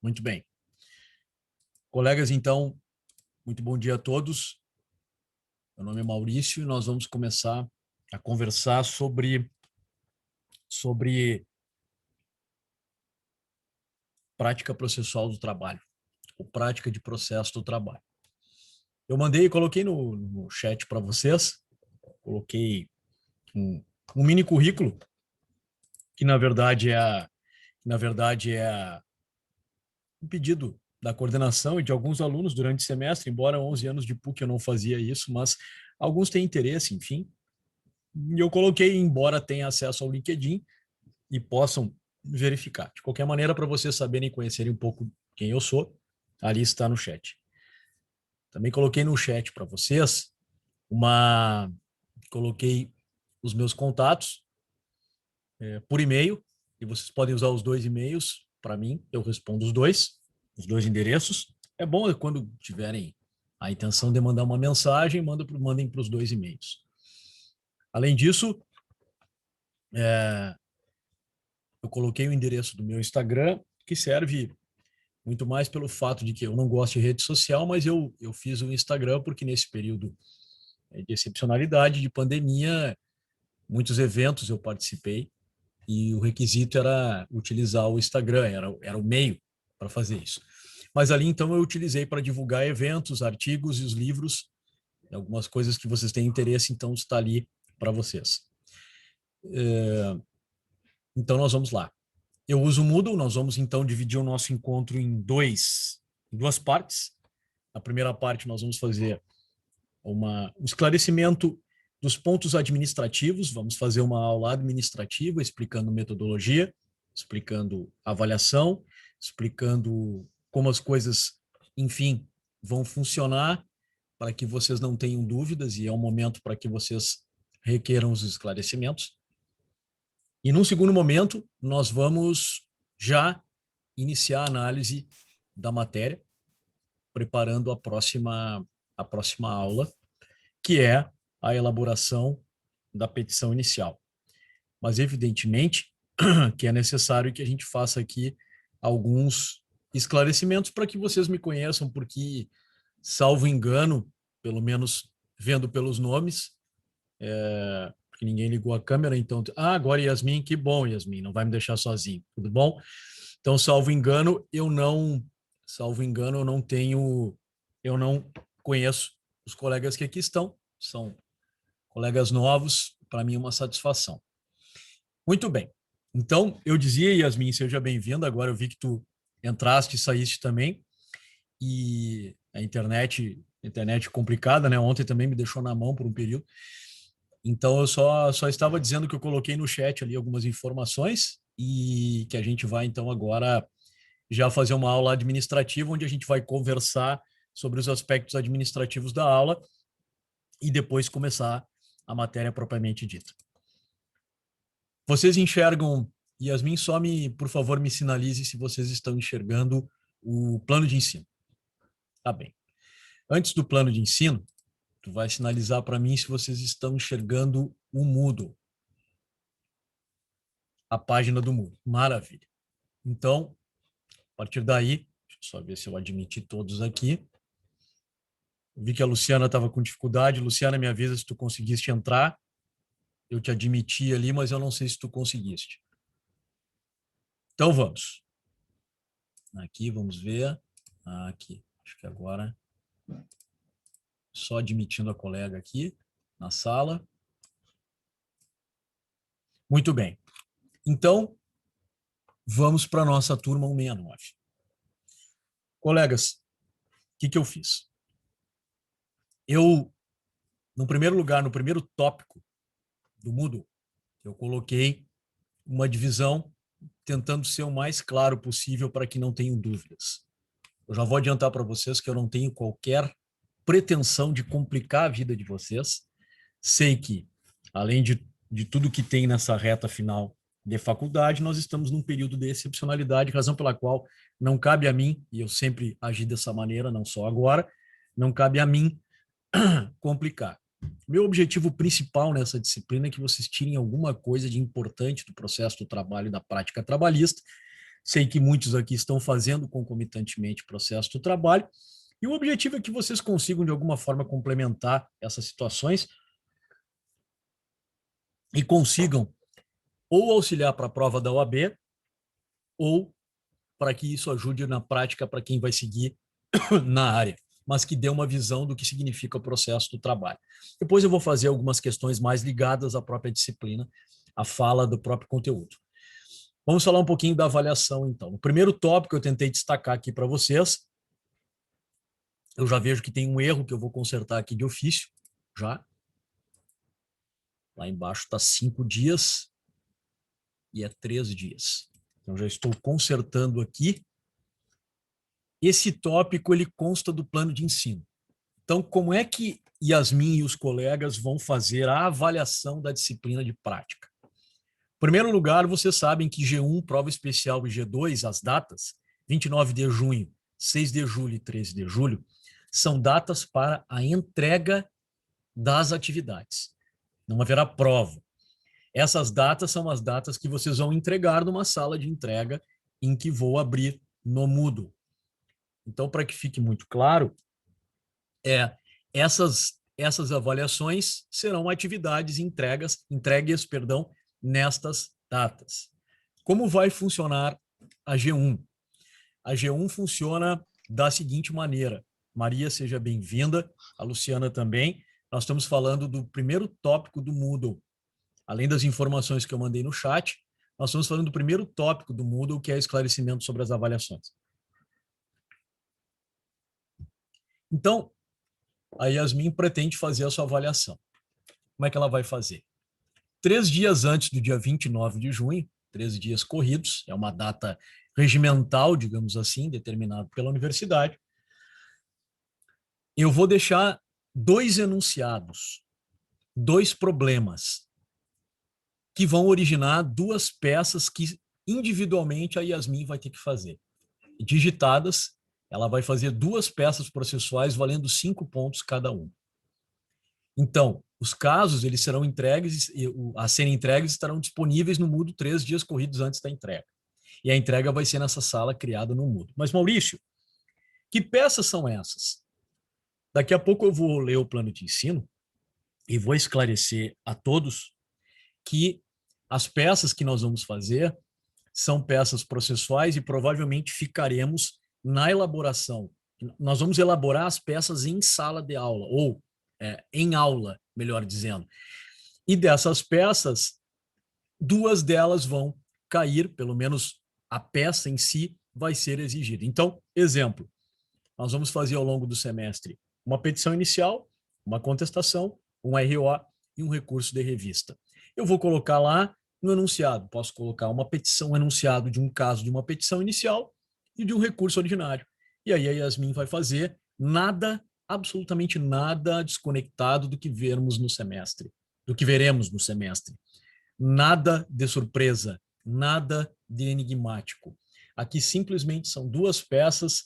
Muito bem. Colegas, então, muito bom dia a todos. Meu nome é Maurício e nós vamos começar a conversar sobre prática processual do trabalho, ou prática de processo do trabalho. Eu coloquei no chat para vocês, coloquei um mini currículo, que na verdade é um pedido da coordenação e de alguns alunos durante o semestre, embora 11 anos de PUC eu não fazia isso, mas alguns têm interesse, enfim. E eu coloquei, embora tenha acesso ao LinkedIn e possam verificar. De qualquer maneira, para vocês saberem e conhecerem um pouco quem eu sou, ali está no chat. Também coloquei no chat para vocês coloquei os meus contatos por e-mail, e vocês podem usar os dois e-mails para mim, eu respondo os dois endereços. É bom quando tiverem a intenção de mandar uma mensagem, mandem para os dois e-mails. Além disso, eu coloquei o endereço do meu Instagram, que serve muito mais pelo fato de que eu não gosto de rede social, mas eu fiz o Instagram porque nesse período de excepcionalidade, de pandemia, muitos eventos eu participei e o requisito era utilizar o Instagram, era o meio para fazer isso. Mas ali, então, eu utilizei para divulgar eventos, artigos e os livros, algumas coisas que vocês têm interesse, então está ali para vocês. Então, nós vamos lá. Eu uso o Moodle, nós vamos, então, dividir o nosso encontro em duas partes. Na primeira parte, nós vamos fazer um esclarecimento dos pontos administrativos, vamos fazer uma aula administrativa explicando metodologia, explicando avaliação, explicando como as coisas, enfim, vão funcionar para que vocês não tenham dúvidas e é um momento para que vocês requeram os esclarecimentos. E num segundo momento, nós vamos já iniciar a análise da matéria, preparando a próxima aula, que é a elaboração da petição inicial. Mas, evidentemente, que é necessário que a gente faça aqui alguns esclarecimentos para que vocês me conheçam, porque, salvo engano, pelo menos vendo pelos nomes, porque ninguém ligou a câmera, então, agora Yasmin, que bom, Yasmin, não vai me deixar sozinho, tudo bom? Então, salvo engano, eu não conheço os colegas que aqui estão, são colegas novos, para mim é uma satisfação. Muito bem. Então, eu dizia, Yasmin, seja bem-vinda. Agora eu vi que tu entraste e saíste também. E a internet complicada, né? Ontem também me deixou na mão por um período. Então, eu só estava dizendo que eu coloquei no chat ali algumas informações e que a gente vai, então, agora já fazer uma aula administrativa, onde a gente vai conversar sobre os aspectos administrativos da aula e depois começar a matéria propriamente dita. Vocês enxergam, Yasmin, por favor, me sinalize se vocês estão enxergando o plano de ensino. Tá bem. Antes do plano de ensino, tu vai sinalizar para mim se vocês estão enxergando o Moodle, a página do Moodle. Maravilha. Então, a partir daí, deixa eu só ver se eu admiti todos aqui. Eu vi que a Luciana estava com dificuldade. Luciana, me avisa se tu conseguiste entrar. Eu te admiti ali, mas eu não sei se tu conseguiste. Então, vamos. Aqui, vamos ver. Aqui, acho que agora... Só admitindo a colega aqui na sala. Muito bem. Então, vamos para a nossa turma 169. Colegas, o que eu fiz? No primeiro lugar, no primeiro tópico do Moodle, eu coloquei uma divisão tentando ser o mais claro possível para que não tenham dúvidas. Eu já vou adiantar para vocês que eu não tenho qualquer pretensão de complicar a vida de vocês. Sei que, além de tudo que tem nessa reta final de faculdade, nós estamos num período de excepcionalidade, razão pela qual não cabe a mim, e eu sempre agi dessa maneira, não só agora, não cabe a mim complicar. Meu objetivo principal nessa disciplina é que vocês tirem alguma coisa de importante do processo do trabalho e da prática trabalhista, Sei que muitos aqui estão fazendo concomitantemente o processo do trabalho, e o objetivo é que vocês consigam, de alguma forma, complementar essas situações e consigam ou auxiliar para a prova da OAB, ou para que isso ajude na prática para quem vai seguir na área, mas que dê uma visão do que significa o processo do trabalho. Depois eu vou fazer algumas questões mais ligadas à própria disciplina, à fala do próprio conteúdo. Vamos falar um pouquinho da avaliação, então. O primeiro tópico eu tentei destacar aqui para vocês, eu já vejo que tem um erro que eu vou consertar aqui de ofício, já. Lá embaixo está 5 dias e é 13 dias. Então, já estou consertando aqui. Esse tópico, ele consta do plano de ensino. Então, como é que Yasmin e os colegas vão fazer a avaliação da disciplina de prática? Em primeiro lugar, vocês sabem que G1, prova especial, e G2, as datas, 29 de junho, 6 de julho e 13 de julho, são datas para a entrega das atividades. Não haverá prova. Essas datas são as datas que vocês vão entregar numa sala de entrega em que vou abrir no Moodle. Então, para que fique muito claro, essas avaliações serão atividades entregues, nestas datas. Como vai funcionar a G1? A G1 funciona da seguinte maneira. Maria, seja bem-vinda. A Luciana também. Nós estamos falando do primeiro tópico do Moodle. Além das informações que eu mandei no chat, nós estamos falando do primeiro tópico do Moodle, que é esclarecimento sobre as avaliações. Então, a Yasmin pretende fazer a sua avaliação. Como é que ela vai fazer? 3 dias antes do dia 29 de junho, 13 dias corridos, é uma data regimental, digamos assim, determinada pela universidade, eu vou deixar 2 enunciados, 2 problemas, que vão originar 2 peças que individualmente a Yasmin vai ter que fazer. Digitadas, ela vai fazer 2 peças processuais valendo 5 pontos cada um. Então, os casos eles serão entregues, a serem entregues estarão disponíveis no Moodle 3 dias corridos antes da entrega. E a entrega vai ser nessa sala criada no Moodle. Mas, Maurício, que peças são essas? Daqui a pouco eu vou ler o plano de ensino e vou esclarecer a todos que as peças que nós vamos fazer são peças processuais e provavelmente ficaremos na elaboração. Nós vamos elaborar as peças em sala de aula, ou em aula, melhor dizendo. E dessas peças, 2 delas vão cair, pelo menos a peça em si vai ser exigida. Então, exemplo, nós vamos fazer ao longo do semestre uma petição inicial, uma contestação, um RO e um recurso de revista. Eu vou colocar lá no enunciado, posso colocar uma petição, um enunciado de um caso de uma petição inicial e de um recurso ordinário. E aí a Yasmin vai fazer nada, absolutamente nada desconectado do que vermos no semestre, do que veremos no semestre. Nada de surpresa, nada de enigmático. Aqui simplesmente são 2 peças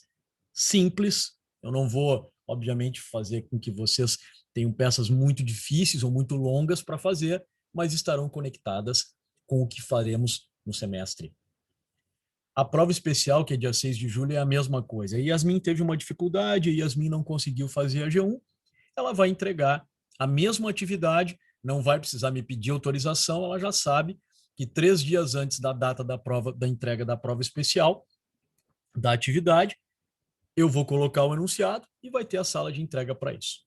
simples. Eu não vou, obviamente, fazer com que vocês tenham peças muito difíceis ou muito longas para fazer, mas estarão conectadas com o que faremos no semestre. A prova especial, que é dia 6 de julho, é a mesma coisa. A Yasmin teve uma dificuldade, a Yasmin não conseguiu fazer a G1, ela vai entregar a mesma atividade, não vai precisar me pedir autorização, ela já sabe que 3 dias antes da data da prova, da entrega da prova especial, da atividade, eu vou colocar o enunciado e vai ter a sala de entrega para isso.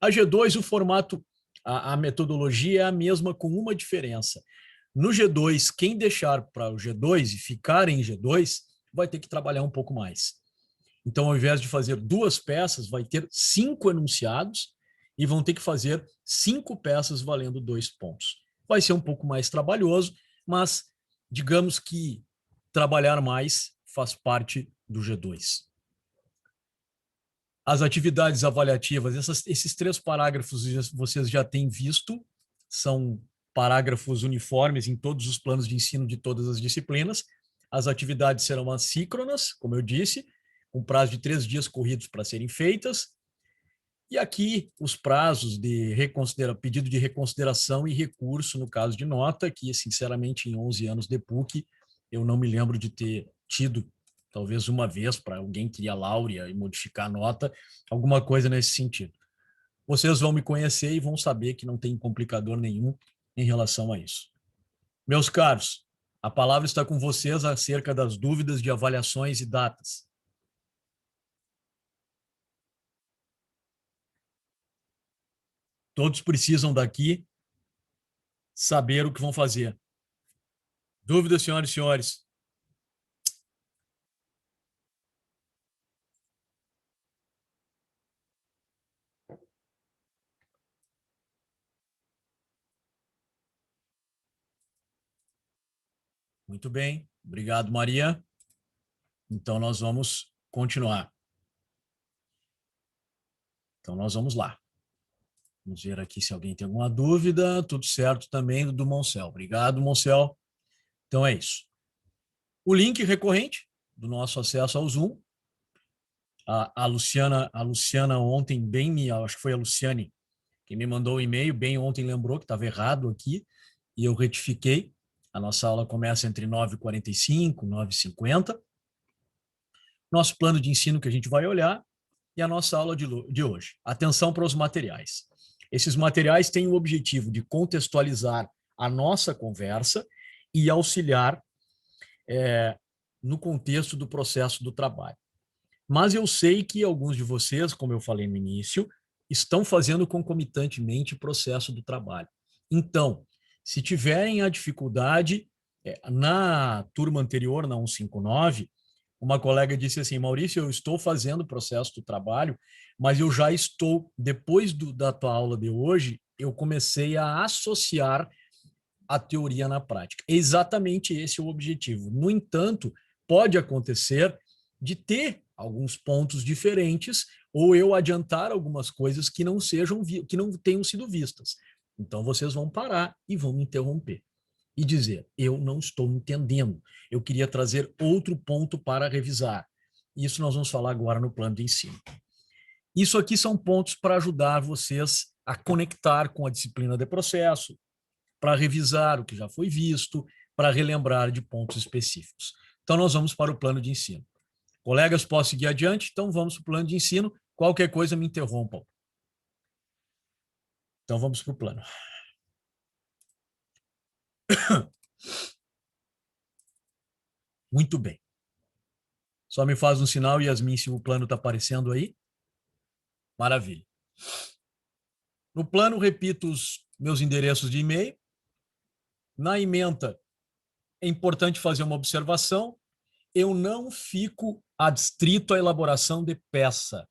A G2, o formato, a metodologia é a mesma, com uma diferença. No G2, quem deixar para o G2 e ficar em G2 vai ter que trabalhar um pouco mais. Então, ao invés de fazer 2 peças, vai ter 5 enunciados e vão ter que fazer 5 peças valendo 2 pontos. Vai ser um pouco mais trabalhoso, mas digamos que trabalhar mais faz parte do G2. As atividades avaliativas, esses 3 parágrafos vocês já têm visto, são parágrafos uniformes em todos os planos de ensino de todas as disciplinas. As atividades serão assíncronas, como eu disse, com prazo de 3 dias corridos para serem feitas. E aqui os prazos de pedido de reconsideração e recurso no caso de nota, que sinceramente em 11 anos de PUC eu não me lembro de ter tido, talvez uma vez, para alguém criar Láurea e modificar a nota, alguma coisa nesse sentido. Vocês vão me conhecer e vão saber que não tem complicador nenhum em relação a isso. Meus caros, a palavra está com vocês acerca das dúvidas de avaliações e datas. Todos precisam daqui saber o que vão fazer. Dúvidas, senhoras e senhores? Muito bem. Obrigado, Maria. Então, nós vamos continuar. Então, nós vamos lá. Vamos ver aqui se alguém tem alguma dúvida. Tudo certo também do Moncel. Obrigado, Moncel. Então, é isso. O link recorrente do nosso acesso ao Zoom. A Luciana ontem, acho que foi a Luciane, que me mandou o e-mail, bem ontem lembrou que estava errado aqui, e eu retifiquei. A nossa aula começa entre 9h45 e 9h50. Nosso plano de ensino que a gente vai olhar e a nossa aula de hoje. Atenção para os materiais. Esses materiais têm o objetivo de contextualizar a nossa conversa e auxiliar no contexto do processo do trabalho. Mas eu sei que alguns de vocês, como eu falei no início, estão fazendo concomitantemente o processo do trabalho. Então, se tiverem a dificuldade, na turma anterior, na 159, uma colega disse assim, Maurício, eu estou fazendo o processo do trabalho, mas eu já estou, depois da tua aula de hoje, eu comecei a associar a teoria na prática. Exatamente esse é o objetivo. No entanto, pode acontecer de ter alguns pontos diferentes ou eu adiantar algumas coisas que não tenham sido vistas. Então vocês vão parar e vão me interromper e dizer: eu não estou entendendo. Eu queria trazer outro ponto para revisar. Isso nós vamos falar agora no plano de ensino. Isso aqui são pontos para ajudar vocês a conectar com a disciplina de processo, para revisar o que já foi visto, para relembrar de pontos específicos. Então, nós vamos para o plano de ensino. Colegas, posso seguir adiante? Então, vamos para o plano de ensino. Qualquer coisa, me interrompam. Então, vamos para o plano. Muito bem. Só me faz um sinal, Yasmin, se o plano está aparecendo aí. Maravilha. No plano, repito os meus endereços de e-mail. Na ementa, é importante fazer uma observação. Eu não fico adstrito à elaboração de peça.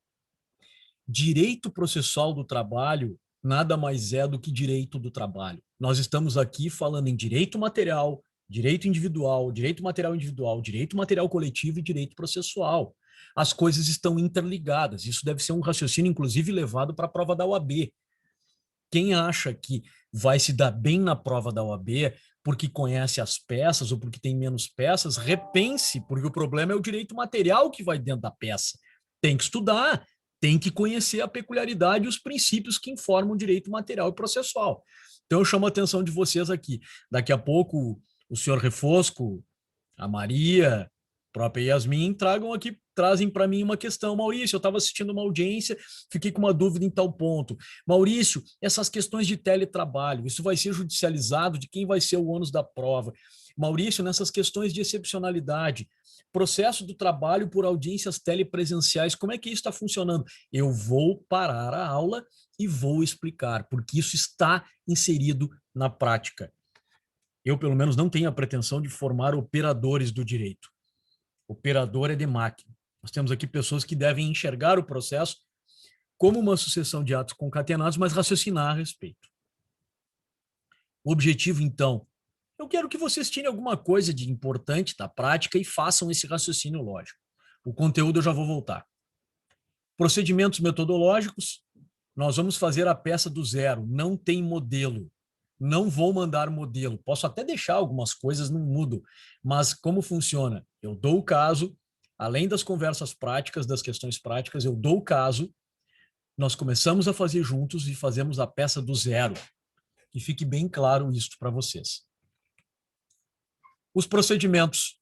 Direito processual do trabalho nada mais é do que direito do trabalho. Nós estamos aqui falando em direito material, direito individual, direito material individual, direito material coletivo e direito processual. As coisas estão interligadas. Isso deve ser um raciocínio, inclusive, levado para a prova da OAB. Quem acha que vai se dar bem na prova da OAB porque conhece as peças ou porque tem menos peças, repense, porque o problema é o direito material que vai dentro da peça. Tem que estudar, tem que conhecer a peculiaridade e os princípios que informam o direito material e processual. Então, eu chamo a atenção de vocês aqui. Daqui a pouco, o senhor Refosco, a Maria, a própria Yasmin, trazem para mim uma questão. Maurício, eu estava assistindo uma audiência, fiquei com uma dúvida em tal ponto. Maurício, essas questões de teletrabalho, isso vai ser judicializado? De quem vai ser o ônus da prova? Maurício, nessas questões de excepcionalidade, processo do trabalho por audiências telepresenciais, como é que isso está funcionando? Eu vou parar a aula e vou explicar, porque isso está inserido na prática. Eu, pelo menos, não tenho a pretensão de formar operadores do direito. Operador é de máquina. Nós temos aqui pessoas que devem enxergar o processo como uma sucessão de atos concatenados, mas raciocinar a respeito. O objetivo, então, eu quero que vocês tirem alguma coisa de importante da prática e façam esse raciocínio lógico. O conteúdo eu já vou voltar. Procedimentos metodológicos, nós vamos fazer a peça do zero, não tem modelo. Não vou mandar modelo. Posso até deixar algumas coisas, não mudo. Mas como funciona? Eu dou o caso, além das conversas práticas, das questões práticas, eu dou o caso, nós começamos a fazer juntos e fazemos a peça do zero. Que fique bem claro isso para vocês. Os procedimentos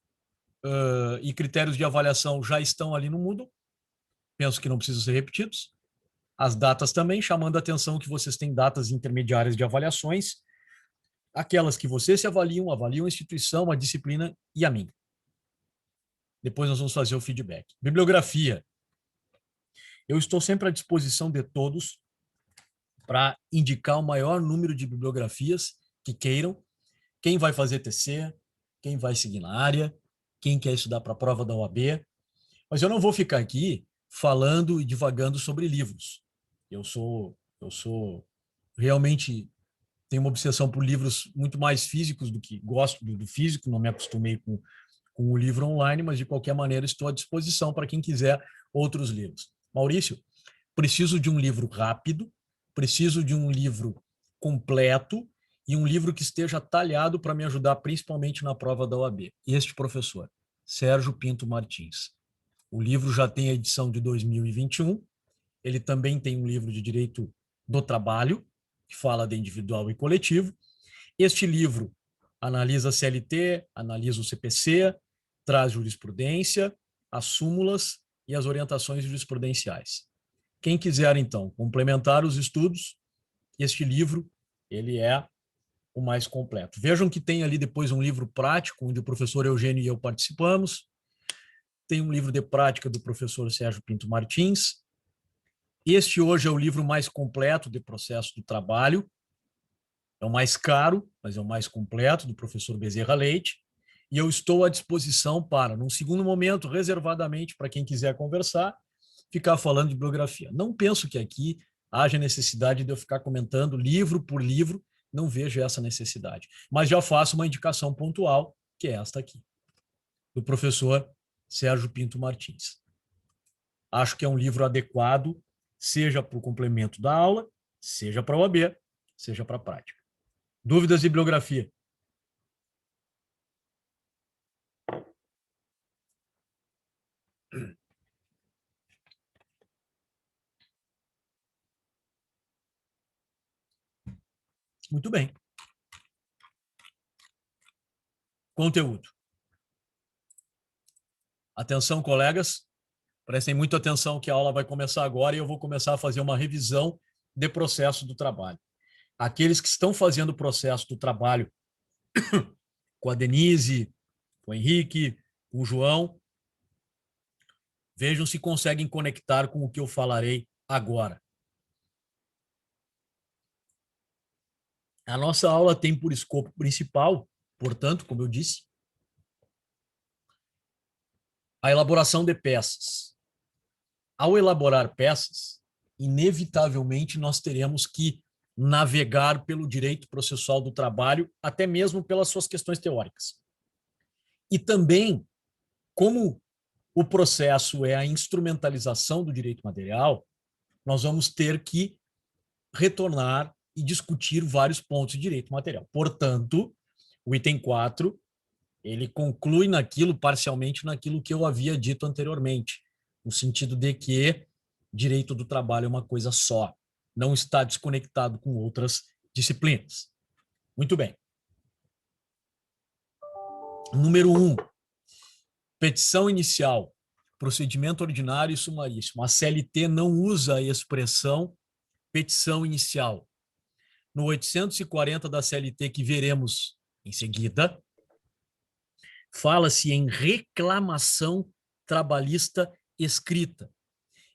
e critérios de avaliação já estão ali no Moodle. Penso que não precisam ser repetidos. As datas também, chamando a atenção que vocês têm datas intermediárias de avaliações, aquelas que vocês se avaliam a instituição, a disciplina e a mim. Depois nós vamos fazer o feedback. Bibliografia. Eu estou sempre à disposição de todos para indicar o maior número de bibliografias que queiram, quem vai fazer TC, quem vai seguir na área, quem quer estudar para a prova da OAB. Mas eu não vou ficar aqui falando e divagando sobre livros. Eu sou realmente tenho uma obsessão por livros muito mais físicos do que gosto do físico, não me acostumei com o livro online, mas de qualquer maneira estou à disposição para quem quiser outros livros. Maurício, preciso de um livro rápido, preciso de um livro completo e um livro que esteja talhado para me ajudar principalmente na prova da OAB. Este professor, Sérgio Pinto Martins. O livro já tem a edição de 2021, ele também tem um livro de direito do trabalho, que fala de individual e coletivo. Este livro analisa a CLT, analisa o CPC, traz jurisprudência, as súmulas e as orientações jurisprudenciais. Quem quiser, então, complementar os estudos, este livro ele é o mais completo. Vejam que tem ali depois um livro prático, onde o professor Eugênio e eu participamos. Tem um livro de prática do professor Sérgio Pinto Martins. Este hoje é o livro mais completo de processo do trabalho. É o mais caro, mas é o mais completo, do professor Bezerra Leite. E eu estou à disposição para, num segundo momento, reservadamente, para quem quiser conversar, ficar falando de bibliografia. Não penso que aqui haja necessidade de eu ficar comentando livro por livro, não vejo essa necessidade. Mas já faço uma indicação pontual, que é esta aqui, do professor Sérgio Pinto Martins. Acho que é um livro adequado, seja para o complemento da aula, seja para a OAB, seja para a prática. Dúvidas de bibliografia? Muito bem. Conteúdo. Atenção, colegas. Prestem muita atenção que a aula vai começar agora e eu vou começar a fazer uma revisão de processo do trabalho. Aqueles que estão fazendo o processo do trabalho com a Denise, com o Henrique, com o João, vejam se conseguem conectar com o que eu falarei agora. A nossa aula tem por escopo principal, portanto, como eu disse, a elaboração de peças. Ao elaborar peças, inevitavelmente nós teremos que navegar pelo direito processual do trabalho, até mesmo pelas suas questões teóricas. E também, como o processo é a instrumentalização do direito material, nós vamos ter que retornar e discutir vários pontos de direito material. Portanto, o item 4, ele conclui parcialmente naquilo que eu havia dito anteriormente, no sentido de que direito do trabalho é uma coisa só, não está desconectado com outras disciplinas. Muito bem. Número 1, petição inicial, procedimento ordinário e sumaríssimo. A CLT não usa a expressão petição inicial. No 840 da CLT, que veremos em seguida, fala-se em reclamação trabalhista escrita.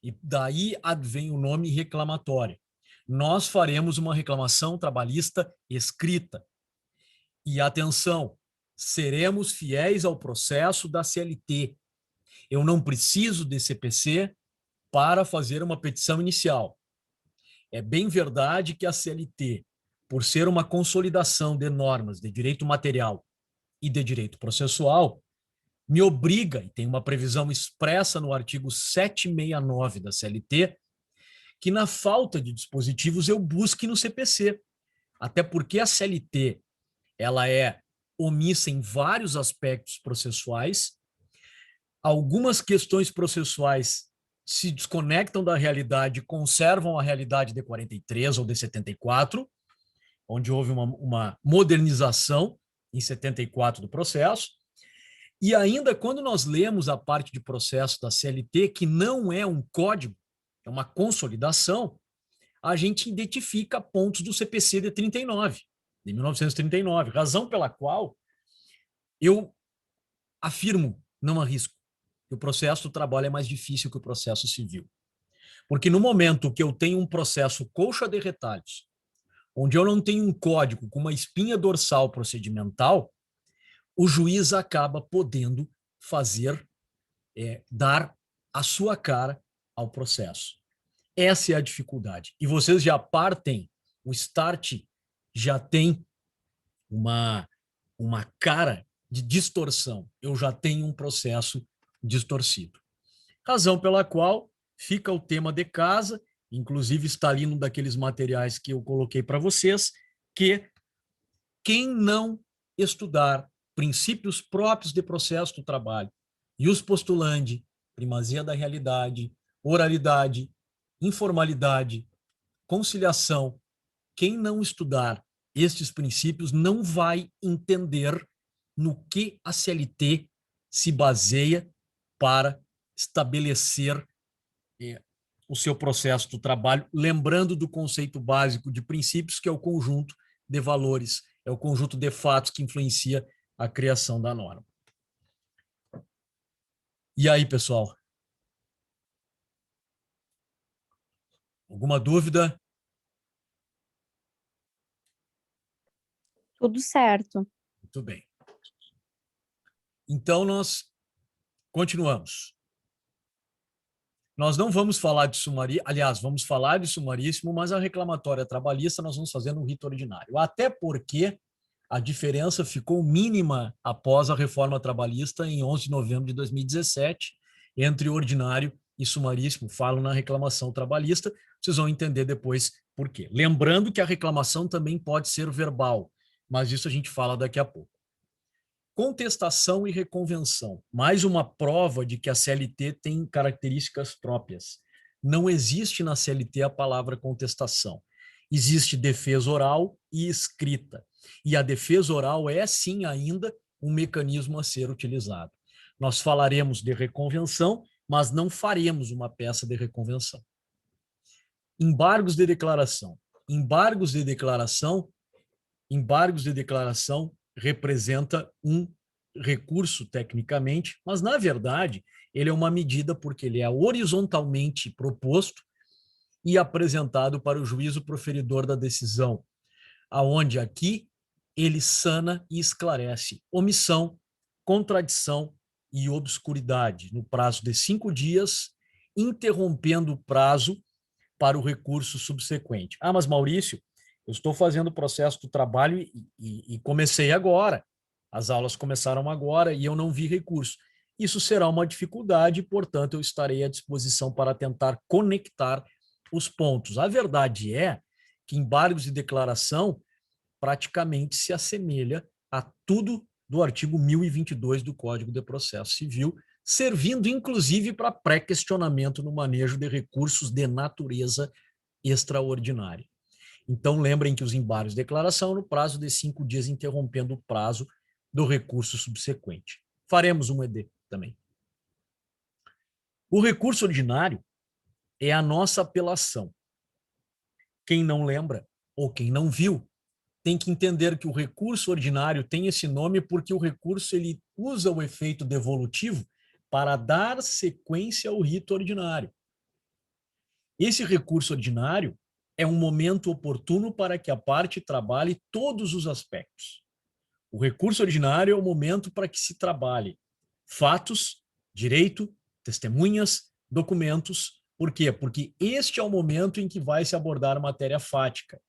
E daí advém o nome reclamatória. Nós faremos uma reclamação trabalhista escrita. E atenção, seremos fiéis ao processo da CLT. Eu não preciso de CPC para fazer uma petição inicial. É bem verdade que a CLT, por ser uma consolidação de normas de direito material e de direito processual, me obriga, e tem uma previsão expressa no artigo 769 da CLT, que na falta de dispositivos eu busque no CPC. Até porque a CLT ela é omissa em vários aspectos processuais. Algumas questões processuais se desconectam da realidade, conservam a realidade de 43 ou de 74, onde houve uma modernização em 74 do processo. E ainda quando nós lemos a parte de processo da CLT, que não é um código, é uma consolidação, a gente identifica pontos do CPC de 39, de 1939, razão pela qual eu afirmo, não arrisco, que o processo do trabalho é mais difícil que o processo civil. Porque no momento que eu tenho um processo coxa de retalhos, onde eu não tenho um código com uma espinha dorsal procedimental, o juiz acaba podendo fazer, dar a sua cara ao processo. Essa é a dificuldade. E vocês já partem, o start já tem uma cara de distorção. Eu já tenho um processo distorcido. Razão pela qual fica o tema de casa, inclusive está ali num daqueles materiais que eu coloquei para vocês, que quem não estudar princípios próprios de processo do trabalho, ius postulandi, primazia da realidade, oralidade, informalidade, conciliação, quem não estudar estes princípios não vai entender no que a CLT se baseia para estabelecer o seu processo do trabalho, lembrando do conceito básico de princípios, que é o conjunto de valores, é o conjunto de fatos que influencia a criação da norma. E aí, pessoal? Alguma dúvida? Tudo certo. Muito bem. Então, nós continuamos. Nós não vamos falar de sumaríssimo, aliás, vamos falar de sumaríssimo, mas a reclamatória trabalhista nós vamos fazer no rito ordinário. Até porque a diferença ficou mínima após a reforma trabalhista em 11 de novembro de 2017, entre ordinário e sumaríssimo. Falo na reclamação trabalhista, vocês vão entender depois por quê. Lembrando que a reclamação também pode ser verbal, mas isso a gente fala daqui a pouco. Contestação e reconvenção. Mais uma prova de que a CLT tem características próprias. Não existe na CLT a palavra contestação. Existe defesa oral e escrita. E a defesa oral é, sim, ainda um mecanismo a ser utilizado. Nós falaremos de reconvenção, mas não faremos uma peça de reconvenção. Embargos de declaração. Embargos de declaração representa um recurso tecnicamente, mas na verdade ele é uma medida porque ele é horizontalmente proposto e apresentado para o juízo proferidor da decisão, aonde aqui ele sana e esclarece omissão, contradição e obscuridade no prazo de 5 dias, interrompendo o prazo para o recurso subsequente. Ah, mas Maurício, eu estou fazendo o processo do trabalho e comecei agora. As aulas começaram agora e eu não vi recurso. Isso será uma dificuldade, portanto, eu estarei à disposição para tentar conectar os pontos. A verdade é que embargos de declaração praticamente se assemelha a tudo do artigo 1022 do Código de Processo Civil, servindo inclusive para pré-questionamento no manejo de recursos de natureza extraordinária. Então, lembrem que os embargos de declaração no prazo de 5 dias, interrompendo o prazo do recurso subsequente. Faremos um ED também. O recurso ordinário é a nossa apelação. Quem não lembra ou quem não viu, tem que entender que o recurso ordinário tem esse nome porque o recurso ele usa o efeito devolutivo para dar sequência ao rito ordinário. Esse recurso ordinário é um momento oportuno para que a parte trabalhe todos os aspectos. O recurso ordinário é o momento para que se trabalhe fatos, direito, testemunhas, documentos. Por quê? Porque este é o momento em que vai se abordar a matéria fática.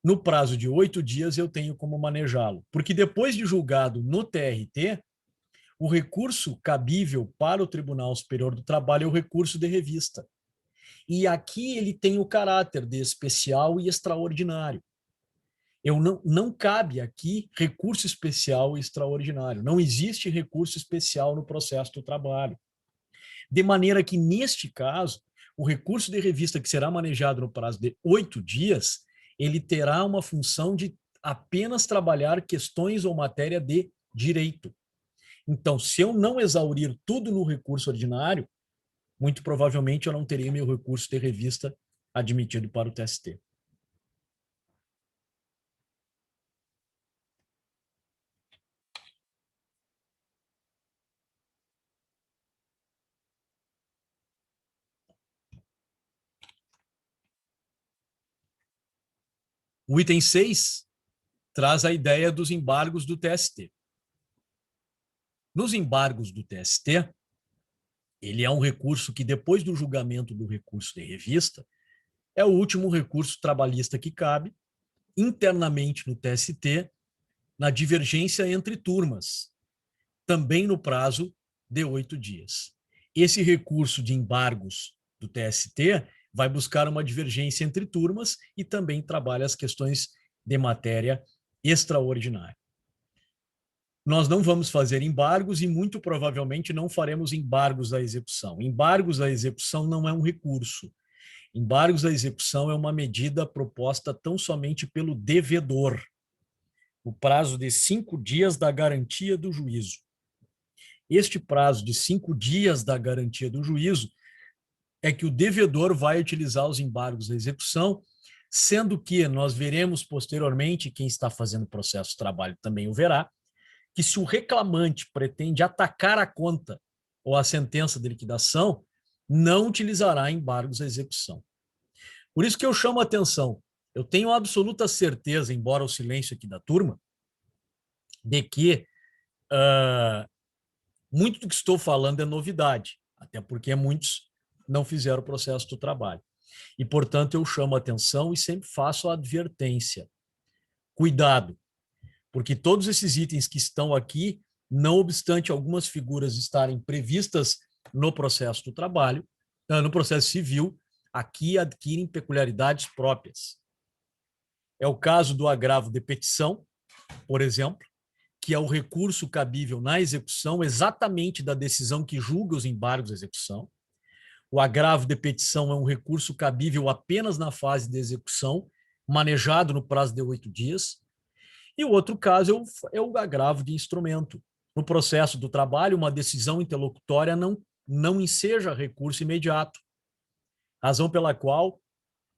No prazo de 8 dias eu tenho como manejá-lo. Porque depois de julgado no TRT, o recurso cabível para o Tribunal Superior do Trabalho é o recurso de revista. E aqui ele tem o caráter de especial e extraordinário. Não cabe aqui recurso especial e extraordinário. Não existe recurso especial no processo do trabalho. De maneira que, neste caso, o recurso de revista que será manejado no prazo de 8 dias, ele terá uma função de apenas trabalhar questões ou matéria de direito. Então, se eu não exaurir tudo no recurso ordinário, muito provavelmente eu não terei meu recurso de revista admitido para o TST. O item 6 traz a ideia dos embargos do TST. Nos embargos do TST, ele é um recurso que, depois do julgamento do recurso de revista, é o último recurso trabalhista que cabe internamente no TST, na divergência entre turmas, também no prazo de 8 dias. Esse recurso de embargos do TST vai buscar uma divergência entre turmas e também trabalha as questões de matéria extraordinária. Nós não vamos fazer embargos e muito provavelmente não faremos embargos à execução. Embargos à execução não é um recurso. Embargos à execução é uma medida proposta tão somente pelo devedor, o prazo de 5 dias da garantia do juízo. Este prazo de 5 dias da garantia do juízo é que o devedor vai utilizar os embargos à execução, sendo que nós veremos posteriormente, quem está fazendo o processo de trabalho também o verá, que se o reclamante pretende atacar a conta ou a sentença de liquidação, não utilizará embargos à execução. Por isso que eu chamo a atenção. Eu tenho absoluta certeza, embora o silêncio aqui da turma, de que muito do que estou falando é novidade, até porque muitos não fizeram o processo do trabalho. E, portanto, eu chamo a atenção e sempre faço a advertência. Cuidado, porque todos esses itens que estão aqui, não obstante algumas figuras estarem previstas no processo do trabalho, no processo civil, aqui adquirem peculiaridades próprias. É o caso do agravo de petição, por exemplo, que é o recurso cabível na execução exatamente da decisão que julga os embargos à execução. O agravo de petição é um recurso cabível apenas na fase de execução, manejado no prazo de 8 dias. E o outro caso é o agravo de instrumento. No processo do trabalho, uma decisão interlocutória não enseja recurso imediato, razão pela qual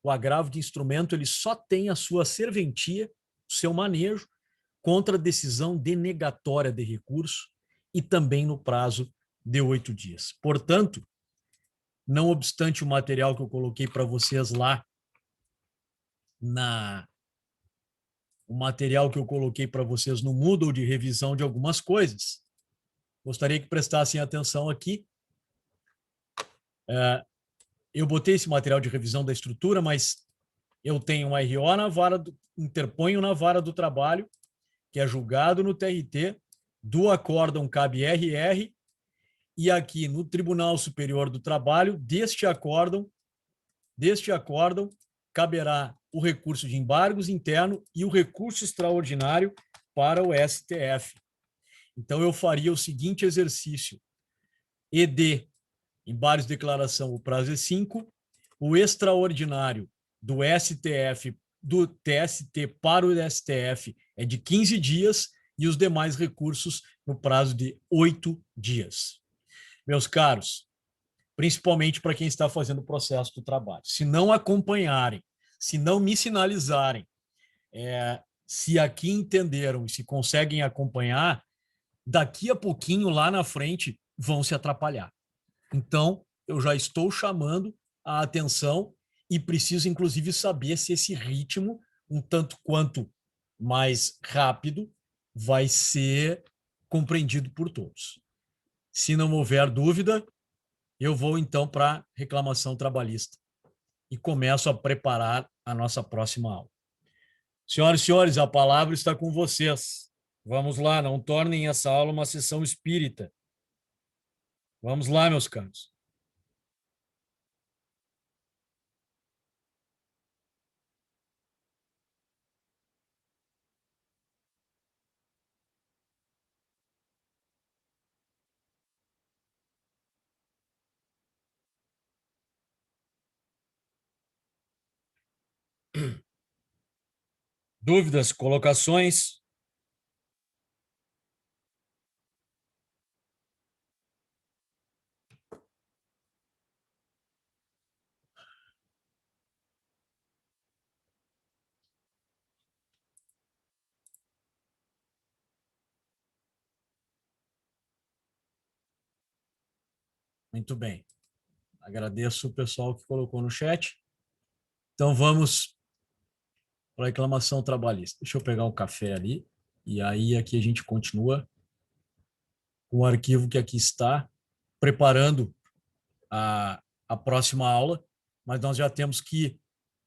o agravo de instrumento ele só tem a sua serventia, o seu manejo, contra a decisão denegatória de recurso e também no prazo de 8 dias. Portanto, não obstante o material que eu coloquei para vocês lá o material que eu coloquei para vocês no Moodle de revisão de algumas coisas, gostaria que prestassem atenção aqui. Eu botei esse material de revisão da estrutura, mas eu tenho um RO na vara, interponho na vara do trabalho, que é julgado no TRT, do acórdão cabe RR, e aqui no Tribunal Superior do Trabalho, deste acórdão, caberá o recurso de embargos interno e o recurso extraordinário para o STF. Então, eu faria o seguinte exercício: ED, embargos de declaração, o prazo é 5, o extraordinário do STF, do TST para o STF é de 15 dias e os demais recursos no prazo de 8 dias. Meus caros, principalmente para quem está fazendo o processo do trabalho, se não acompanharem, se não me sinalizarem, se aqui entenderam e se conseguem acompanhar, daqui a pouquinho, lá na frente, vão se atrapalhar. Então, eu já estou chamando a atenção e preciso, inclusive, saber se esse ritmo, um tanto quanto mais rápido, vai ser compreendido por todos. Se não houver dúvida, eu vou então para a reclamação trabalhista e começo a preparar a nossa próxima aula. Senhoras e senhores, a palavra está com vocês. Vamos lá, não tornem essa aula uma sessão espírita. Vamos lá, meus caros. Dúvidas, colocações? Muito bem. Agradeço o pessoal que colocou no chat. Então, vamos para a reclamação trabalhista. Deixa eu pegar um café ali. E aí, aqui a gente continua com o arquivo que aqui está, preparando a próxima aula. Mas nós já temos que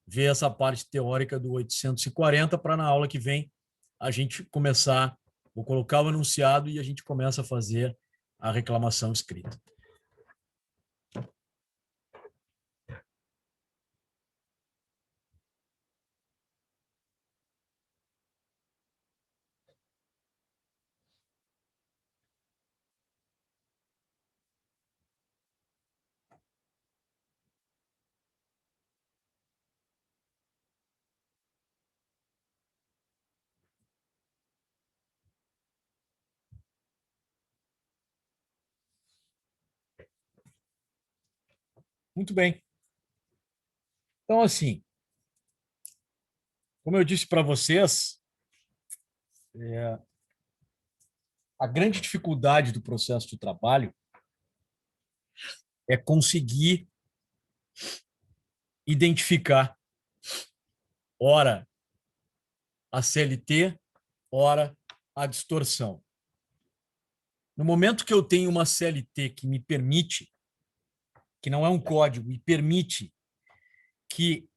ver essa parte teórica do 840 para, na aula que vem, a gente começar, vou colocar o enunciado e a gente começa a fazer a reclamação escrita. Muito bem. Então, assim, como eu disse para vocês, a grande dificuldade do processo de trabalho é conseguir identificar, ora, a CLT, ora, a distorção. No momento que eu tenho uma CLT que me permite, que não é um código, e permite que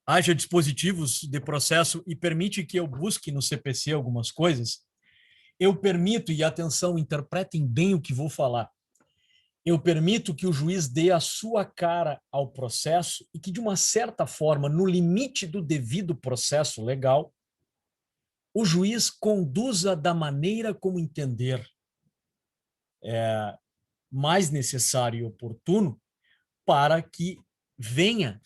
haja dispositivos de processo e permite que eu busque no CPC algumas coisas, eu permito, e atenção, interpretem bem o que vou falar, eu permito que o juiz dê a sua cara ao processo e que, de uma certa forma, no limite do devido processo legal, o juiz conduza da maneira como entender mais necessário e oportuno para que venha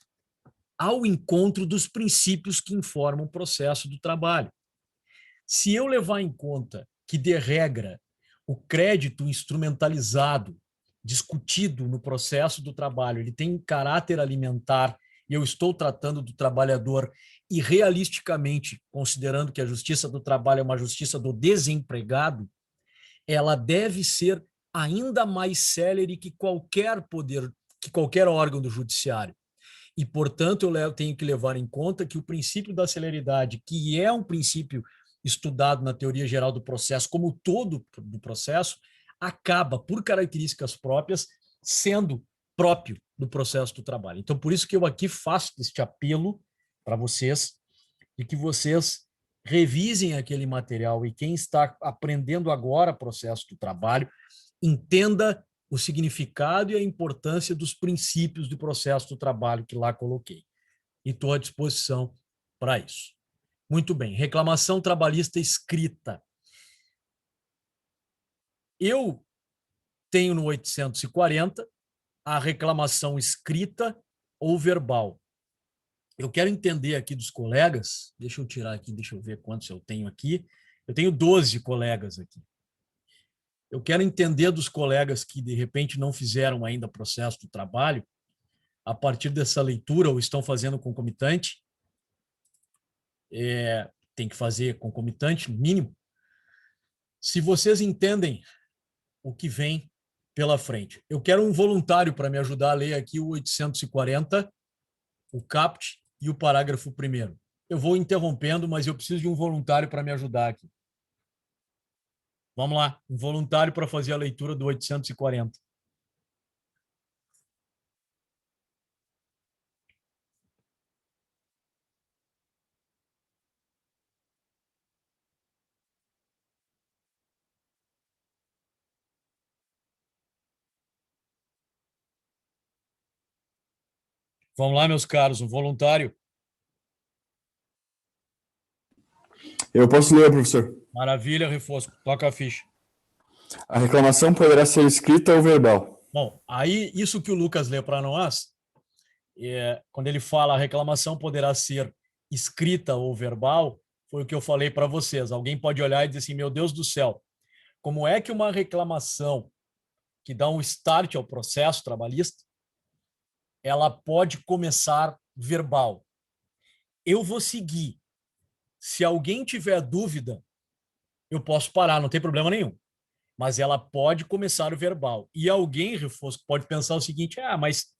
ao encontro dos princípios que informam o processo do trabalho. Se eu levar em conta que, de regra, o crédito instrumentalizado, discutido no processo do trabalho, ele tem caráter alimentar e eu estou tratando do trabalhador e, realisticamente, considerando que a justiça do trabalho é uma justiça do desempregado, ela deve ser ainda mais célere que qualquer poder, que qualquer órgão do judiciário. E, portanto, eu tenho que levar em conta que o princípio da celeridade, que é um princípio estudado na teoria geral do processo, como todo do processo, acaba, por características próprias, sendo próprio do processo do trabalho. Então, por isso que eu aqui faço este apelo para vocês, de que vocês revisem aquele material e quem está aprendendo agora o processo do trabalho, entenda o significado e a importância dos princípios do processo do trabalho que lá coloquei. E estou à disposição para isso. Muito bem, reclamação trabalhista escrita. Eu tenho no 840 a reclamação escrita ou verbal. Eu quero entender aqui dos colegas, deixa eu tirar aqui, deixa eu ver quantos eu tenho aqui. Eu tenho 12 colegas aqui. Eu quero entender dos colegas que, de repente, não fizeram ainda processo do trabalho, a partir dessa leitura, ou estão fazendo concomitante, tem que fazer concomitante, mínimo. Se vocês entendem o que vem pela frente. Eu quero um voluntário para me ajudar a ler aqui o 840, o caput e o parágrafo 1º. Eu vou interrompendo, mas eu preciso de um voluntário para me ajudar aqui. Vamos lá, um voluntário para fazer a leitura do 840. Vamos lá, meus caros, um voluntário. Eu posso ler, professor. Maravilha, Reforço. Toca a ficha. A reclamação poderá ser escrita ou verbal. Bom, aí isso que o Lucas lê para nós, quando ele fala a reclamação poderá ser escrita ou verbal, foi o que eu falei para vocês. Alguém pode olhar e dizer assim, meu Deus do céu, como é que uma reclamação que dá um start ao processo trabalhista, ela pode começar verbal? Eu vou seguir. Se alguém tiver dúvida, eu posso parar, não tem problema nenhum. Mas ela pode começar o verbal. E alguém, Refosco, pode pensar o seguinte, mas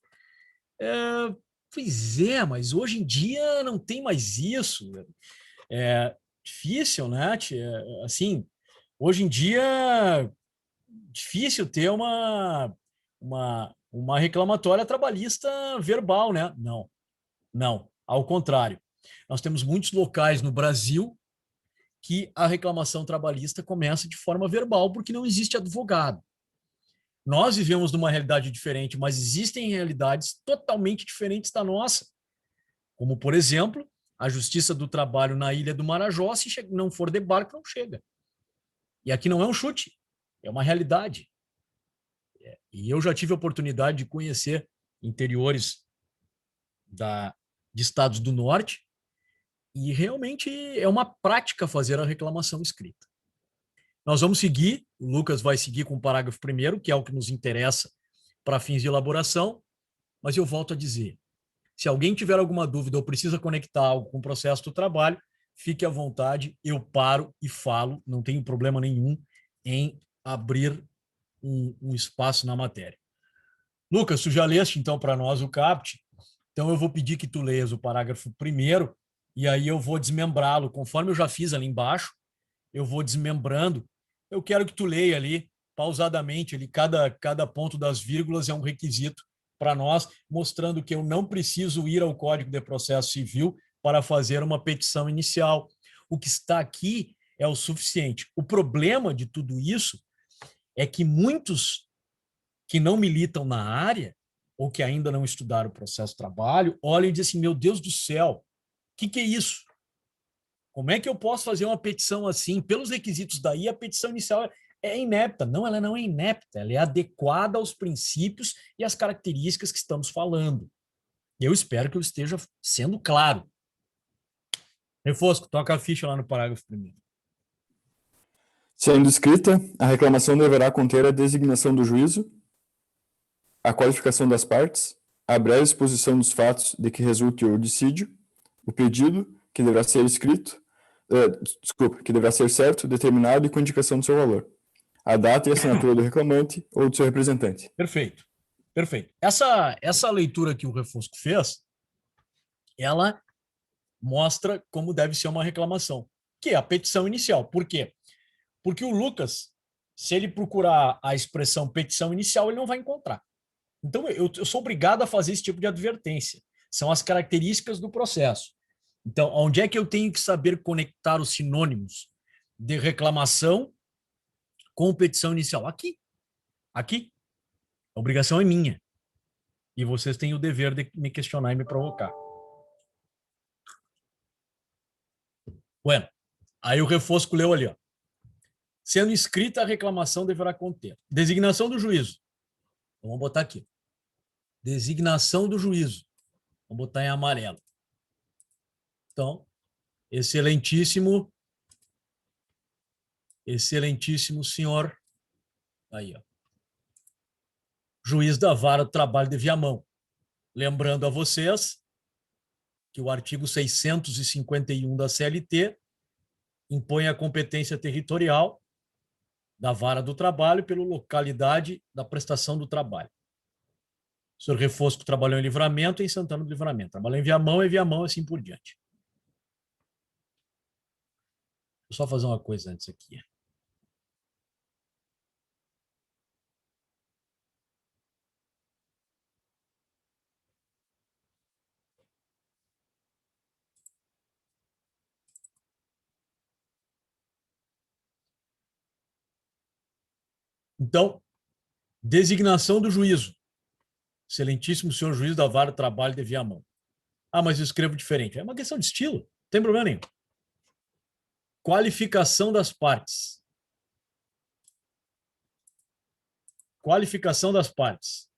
pois é, mas hoje em dia não tem mais isso. É difícil, né? Assim, hoje em dia difícil ter uma reclamatória trabalhista verbal, né? Não, não. Ao contrário. Nós temos muitos locais no Brasil que a reclamação trabalhista começa de forma verbal, porque não existe advogado. Nós vivemos numa realidade diferente, mas existem realidades totalmente diferentes da nossa. Como, por exemplo, a Justiça do Trabalho na Ilha do Marajó, se não for de barco, não chega. E aqui não é um chute, é uma realidade. E eu já tive a oportunidade de conhecer interiores de estados do norte, e realmente é uma prática fazer a reclamação escrita. Nós vamos seguir, o Lucas vai seguir com o parágrafo 1º, que é o que nos interessa para fins de elaboração, mas eu volto a dizer, se alguém tiver alguma dúvida ou precisa conectar algo com o processo do trabalho, fique à vontade, eu paro e falo, não tenho problema nenhum em abrir um espaço na matéria. Lucas, tu já leste então para nós o CAPT, então eu vou pedir que tu leias o parágrafo 1º e aí eu vou desmembrá-lo, conforme eu já fiz ali embaixo, eu vou desmembrando. Eu quero que tu leia ali, pausadamente, ali, cada ponto das vírgulas é um requisito para nós, mostrando que eu não preciso ir ao Código de Processo Civil para fazer uma petição inicial. O que está aqui é o suficiente. O problema de tudo isso é que muitos que não militam na área ou que ainda não estudaram o processo de trabalho olham e dizem assim, meu Deus do céu, o que é isso? Como é que eu posso fazer uma petição assim? Pelos requisitos daí, a petição inicial é inepta. Não, ela não é inepta, ela é adequada aos princípios e às características que estamos falando. Eu espero que eu esteja sendo claro. Refosco, toca a ficha lá no parágrafo 1º. Sendo escrita, a reclamação deverá conter a designação do juízo, a qualificação das partes, a breve exposição dos fatos de que resulte o dissídio, o pedido, que deverá ser escrito, que deverá ser certo, determinado e com indicação do seu valor, a data e assinatura do reclamante ou do seu representante. Perfeito, perfeito. Essa leitura que o Refosco fez, ela mostra como deve ser uma reclamação, que é a petição inicial. Por quê? Porque o Lucas, se ele procurar a expressão petição inicial, ele não vai encontrar. Então, eu sou obrigado a fazer esse tipo de advertência. São as características do processo. Então, onde é que eu tenho que saber conectar os sinônimos de reclamação com petição inicial? Aqui. Aqui. A obrigação é minha. E vocês têm o dever de me questionar e me provocar. Bueno, aí o Refosco leu ali, ó. Sendo escrita, a reclamação deverá conter designação do juízo. Então, vamos botar aqui. Designação do juízo. Vamos botar em amarelo. Então, excelentíssimo senhor, aí, ó, juiz da Vara do Trabalho de Viamão. Lembrando a vocês que o artigo 651 da CLT impõe a competência territorial da Vara do Trabalho pela localidade da prestação do trabalho. O senhor Refosco trabalhou em Livramento e em Santana do Livramento. Trabalhou em Viamão, assim por diante. Vou só fazer uma coisa antes aqui. Então, designação do juízo. Excelentíssimo senhor juiz da Vara do Trabalho de Viamão. Ah, mas eu escrevo diferente. É uma questão de estilo, não tem problema nenhum. Qualificação das partes. Qualificação das partes.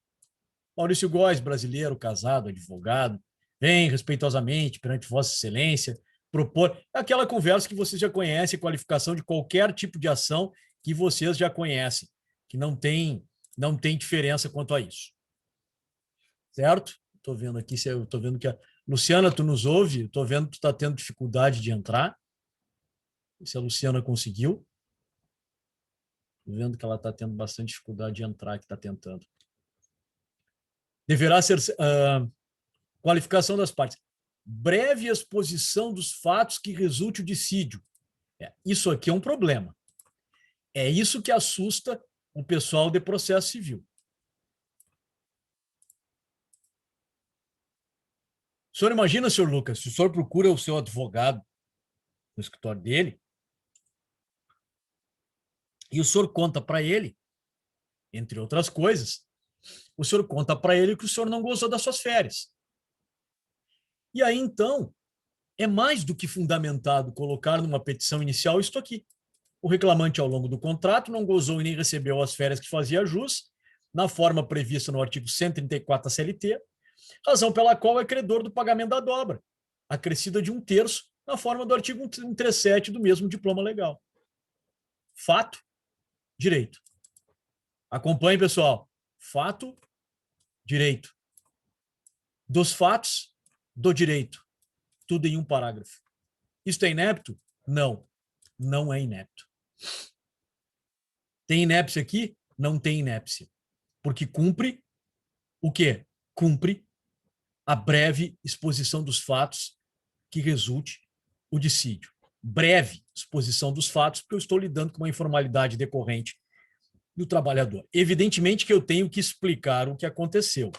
Maurício Góes, brasileiro, casado, advogado, Vem respeitosamente perante Vossa Excelência propor aquela conversa que vocês já conhecem, qualificação de qualquer tipo de ação que vocês já conhecem, que não tem diferença quanto a isso. Certo? Estou vendo aqui, estou vendo que a Luciana, tu nos ouve? Estou vendo que tu está tendo dificuldade de entrar. Se a Luciana conseguiu. Estou vendo que ela está tendo bastante dificuldade de entrar, que está tentando. Deverá ser qualificação das partes. Breve exposição dos fatos que resulte o dissídio. Isso aqui é um problema. É isso que assusta o pessoal de processo civil. O senhor imagina, senhor Lucas, se o senhor procura o seu advogado no escritório dele e o senhor conta para ele, entre outras coisas, o senhor conta para ele que o senhor não gozou das suas férias. E aí, então, é mais do que fundamentado colocar numa petição inicial isto aqui. O reclamante, ao longo do contrato, não gozou e nem recebeu as férias que fazia jus, na forma prevista no artigo 134 da CLT, razão pela qual é credor do pagamento da dobra, acrescida de 1/3, na forma do artigo 137 do mesmo diploma legal. Fato, direito. Acompanhe, pessoal. Fato, direito. Dos fatos, do direito. Tudo em um parágrafo. Isto é inepto? Não. Não é inepto. Tem inépcia aqui? Não tem inépcia. Porque cumpre o quê? Cumpre a breve exposição dos fatos que resulte o dissídio. Breve exposição dos fatos, porque eu estou lidando com uma informalidade decorrente do trabalhador. Evidentemente que eu tenho que explicar o que aconteceu.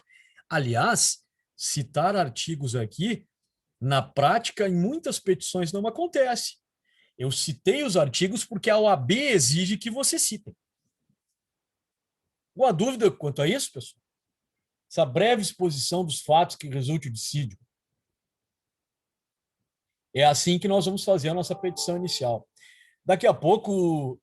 Aliás, citar artigos aqui, na prática, em muitas petições não acontece. Eu citei os artigos porque a OAB exige que você cite. Alguma dúvida quanto a isso, pessoal? Essa breve exposição dos fatos que resulte o dissídio. É assim que nós vamos fazer a nossa petição inicial. Daqui a pouco,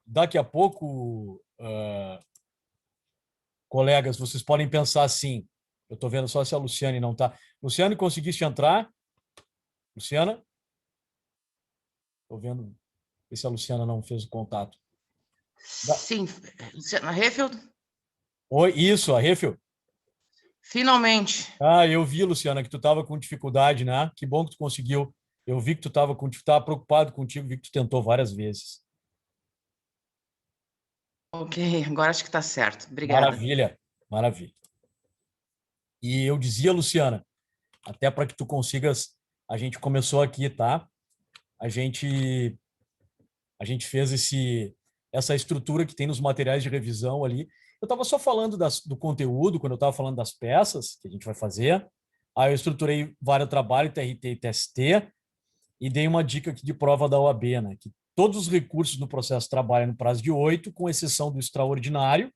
colegas, vocês podem pensar assim, eu estou vendo só se a Luciane não está. Luciane, conseguiste entrar? Luciana? Estou vendo se a Luciana não fez o contato. Sim, Luciana Hefeld? Oi, isso, a Refil. Finalmente. Eu vi, Luciana, que tu estava com dificuldade, né? Que bom que tu conseguiu. Eu vi que tu estava preocupado contigo, vi que tu tentou várias vezes. Ok, agora acho que está certo. Obrigada. Maravilha, maravilha. E eu dizia, Luciana, até para que tu consigas, a gente começou aqui, tá? A gente fez essa estrutura que tem nos materiais de revisão ali. Eu estava só falando do conteúdo, quando eu estava falando das peças que a gente vai fazer. Aí eu estruturei vários trabalhos, TRT e TST, e dei uma dica aqui de prova da OAB, né? Que todos os recursos do processo trabalham no prazo de 8, com exceção do extraordinário,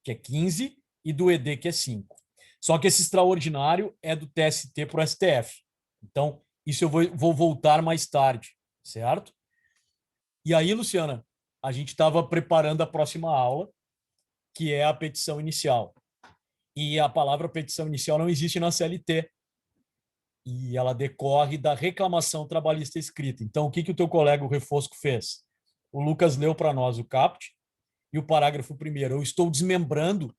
que é 15, e do ED, que é 5. Só que esse extraordinário é do TST para o STF. Então, isso eu vou voltar mais tarde, certo? E aí, Luciana, a gente estava preparando a próxima aula, que é a petição inicial. E a palavra petição inicial não existe na CLT. E ela decorre da reclamação trabalhista escrita. Então, o que o teu colega, o Refosco, fez? O Lucas leu para nós o caput e o parágrafo primeiro. Eu estou desmembrando,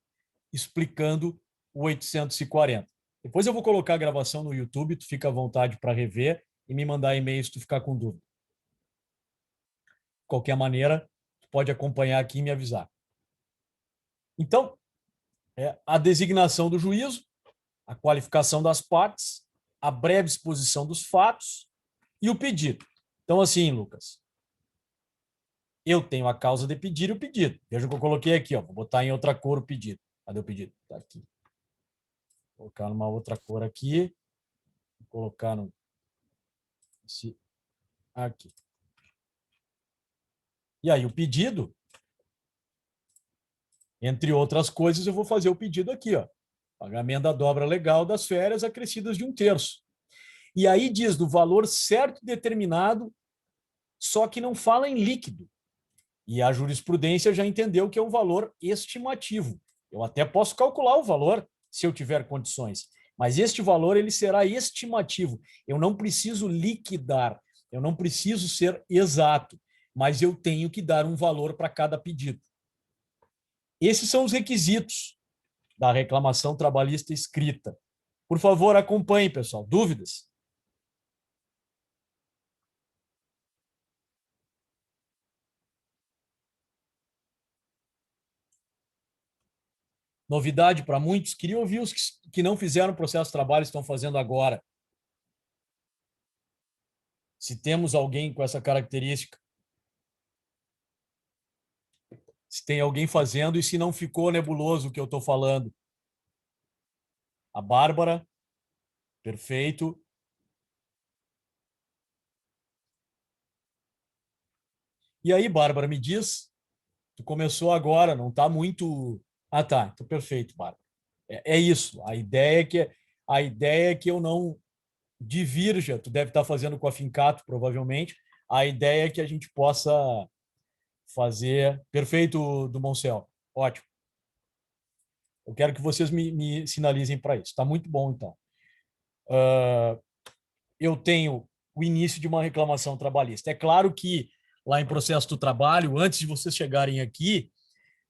explicando o 840. Depois eu vou colocar a gravação no YouTube, tu fica à vontade para rever e me mandar e-mail se tu ficar com dúvida. De qualquer maneira, tu pode acompanhar aqui e me avisar. Então, a designação do juízo, a qualificação das partes, a breve exposição dos fatos e o pedido. Então, assim, Lucas, eu tenho a causa de pedir e o pedido. Veja o que eu coloquei aqui, ó. Vou botar em outra cor o pedido. Cadê o pedido? Está aqui. Vou colocar numa outra cor aqui. Vou colocar no... aqui. E aí, o pedido, entre outras coisas, eu vou fazer o pedido aqui, ó. Pagamento da dobra legal das férias acrescidas de 1/3. E aí diz do valor certo e determinado, só que não fala em líquido. E a jurisprudência já entendeu que é um valor estimativo. Eu até posso calcular o valor se eu tiver condições, Mas este valor ele será estimativo. Eu não preciso liquidar, eu não preciso ser exato, mas eu tenho que dar um valor para cada pedido. Esses são os requisitos da reclamação trabalhista escrita. Por favor, acompanhe, pessoal. Dúvidas? Novidade para muitos. Queria ouvir os que não fizeram processo de trabalho estão fazendo agora. Se temos alguém com essa característica. Se tem alguém fazendo e se não ficou nebuloso o que eu estou falando. A Bárbara. Perfeito. E aí, Bárbara, me diz. Tu começou agora, não está muito... Ah, tá. Então, perfeito, Bárbara. É isso. A ideia é que eu não divirja. Tu deve estar fazendo com a Fincato, provavelmente. A ideia é que a gente possa fazer... Perfeito, do Moncel. Ótimo. Eu quero que vocês me sinalizem para isso. Está muito bom, então. Eu tenho o início de uma reclamação trabalhista. É claro que lá em processo do trabalho, antes de vocês chegarem aqui,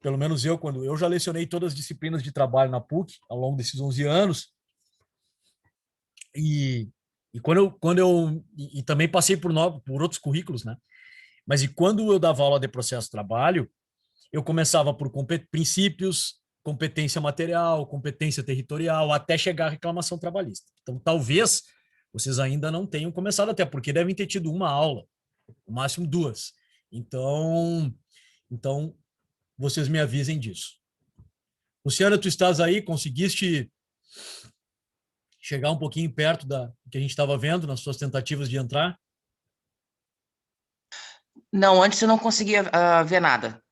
pelo menos quando eu já lecionei todas as disciplinas de trabalho na PUC ao longo desses 11 anos, e também passei por outros currículos, né? Mas quando eu dava aula de processo de trabalho, eu começava por princípios, competência material, competência territorial, até chegar à reclamação trabalhista. Então, talvez vocês ainda não tenham começado, até porque devem ter tido uma aula, no máximo 2. Então vocês me avisem disso. Luciana, tu estás aí? Conseguiste chegar um pouquinho perto da que a gente estava vendo nas suas tentativas de entrar? Não, antes eu não conseguia ver nada.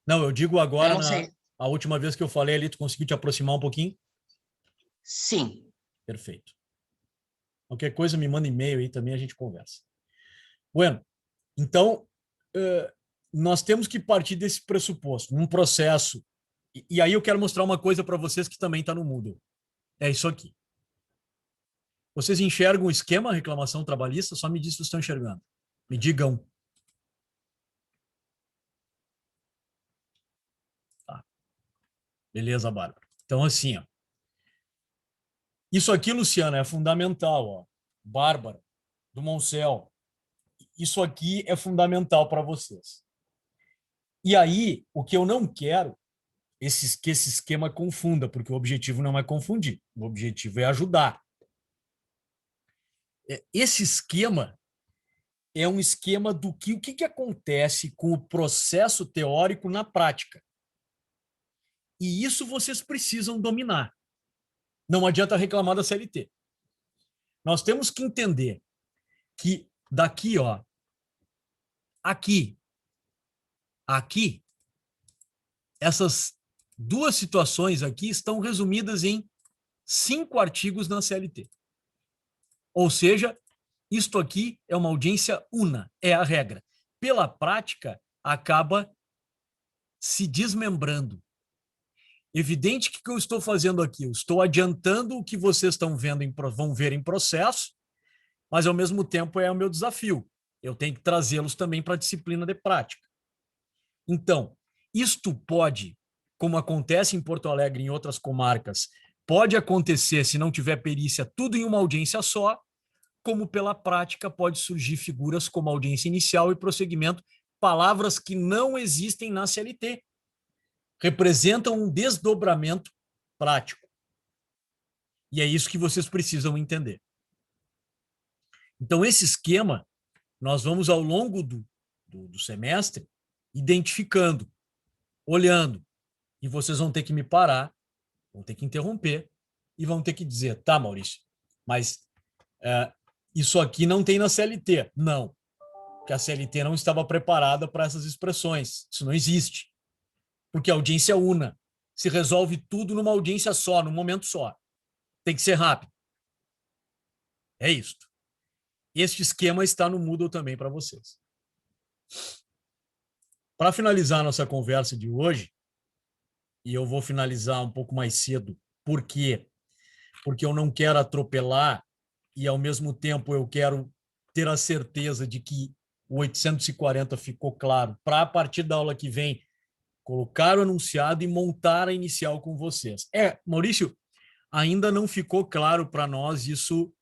Não, eu digo Eu agora, não sei. a última vez que eu falei ali, tu conseguiu te aproximar um pouquinho? Sim. Perfeito. Qualquer coisa, me manda e-mail aí também, a gente conversa. Bueno, então, nós temos que partir desse pressuposto, um processo. E aí eu quero mostrar uma coisa para vocês que também está no Moodle. É isso aqui. Vocês enxergam o esquema reclamação trabalhista? Só me diz se estão enxergando. Me digam. Tá. Beleza, Bárbara. Então, assim, ó. Isso aqui, Luciana, é fundamental. Ó. Bárbara, do Moncel. Isso aqui é fundamental para vocês. E aí, o que eu não quero que esse esquema confunda, porque o objetivo não é confundir. O objetivo é ajudar. Esse esquema é um esquema do o que acontece com o processo teórico na prática. E isso vocês precisam dominar. Não adianta reclamar da CLT. Nós temos que entender que daqui, ó, aqui, essas duas situações aqui estão resumidas em 5 artigos na CLT. Ou seja, isto aqui é uma audiência una, é a regra. Pela prática, acaba se desmembrando. Evidente que o que eu estou fazendo aqui, eu estou adiantando o que vocês estão vendo vão ver em processo, mas ao mesmo tempo é o meu desafio. Eu tenho que trazê-los também para a disciplina de prática. Então, isto pode, como acontece em Porto Alegre e em outras comarcas, pode acontecer, se não tiver perícia, tudo em uma audiência só, como pela prática pode surgir figuras como audiência inicial e prosseguimento, palavras que não existem na CLT. Representam um desdobramento prático. E é isso que vocês precisam entender. Então, esse esquema, nós vamos, ao longo do semestre, identificando, olhando, e vocês vão ter que me parar, vão ter que interromper, e vão ter que dizer, tá, Maurício, mas isso aqui não tem na CLT. Não, porque a CLT não estava preparada para essas expressões. Isso não existe. Porque a audiência una. Se resolve tudo numa audiência só, num momento só. Tem que ser rápido. É isso. Este esquema está no Moodle também para vocês. Para finalizar nossa conversa de hoje, e eu vou finalizar um pouco mais cedo, por quê? porque eu não quero atropelar e, ao mesmo tempo, eu quero ter a certeza de que o 840 ficou claro, para, a partir da aula que vem, colocar o anunciado e montar a inicial com vocês. Maurício, ainda não ficou claro para nós isso,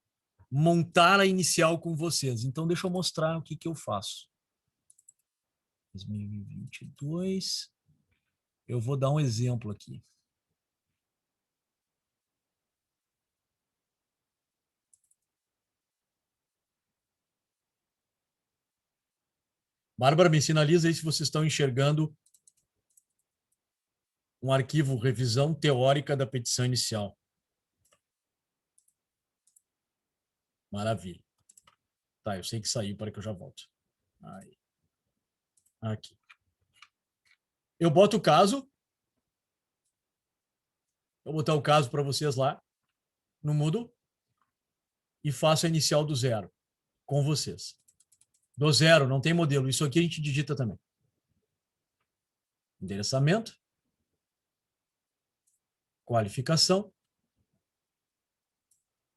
montar a inicial com vocês. Então, deixa eu mostrar o que eu faço. 2022. Eu vou dar um exemplo aqui. Bárbara, me sinaliza aí se vocês estão enxergando um arquivo revisão teórica da petição inicial. Maravilha. Tá, eu sei que saiu, para que eu já volto. Aí. Aqui. Eu boto o caso. Vou botar o caso para vocês lá, no Moodle, e faço a inicial do zero, com vocês. Do zero, não tem modelo. Isso aqui a gente digita também. Endereçamento. Qualificação.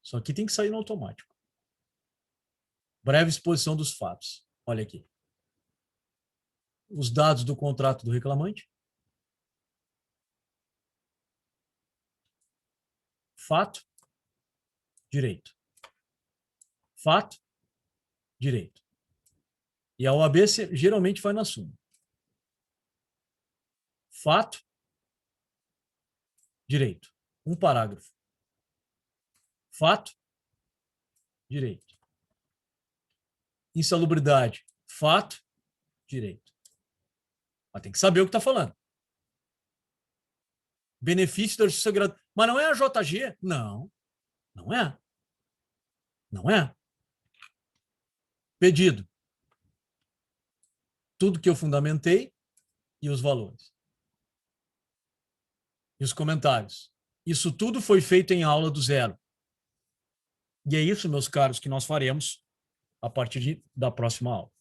Isso aqui tem que sair no automático. Breve exposição dos fatos. Olha aqui. Os dados do contrato do reclamante. Fato. Direito. Fato. Direito. E a OAB geralmente vai na súmula. Fato. Direito. Um parágrafo. Fato. Direito. Insalubridade. Fato. Direito. Mas tem que saber o que está falando. Benefício da justiça gratuita. Mas não é a JG? Não. Não é. Não é. Pedido. Tudo que eu fundamentei e os valores. E os comentários. Isso tudo foi feito em aula do zero. E é isso, meus caros, que nós faremos a partir da próxima aula.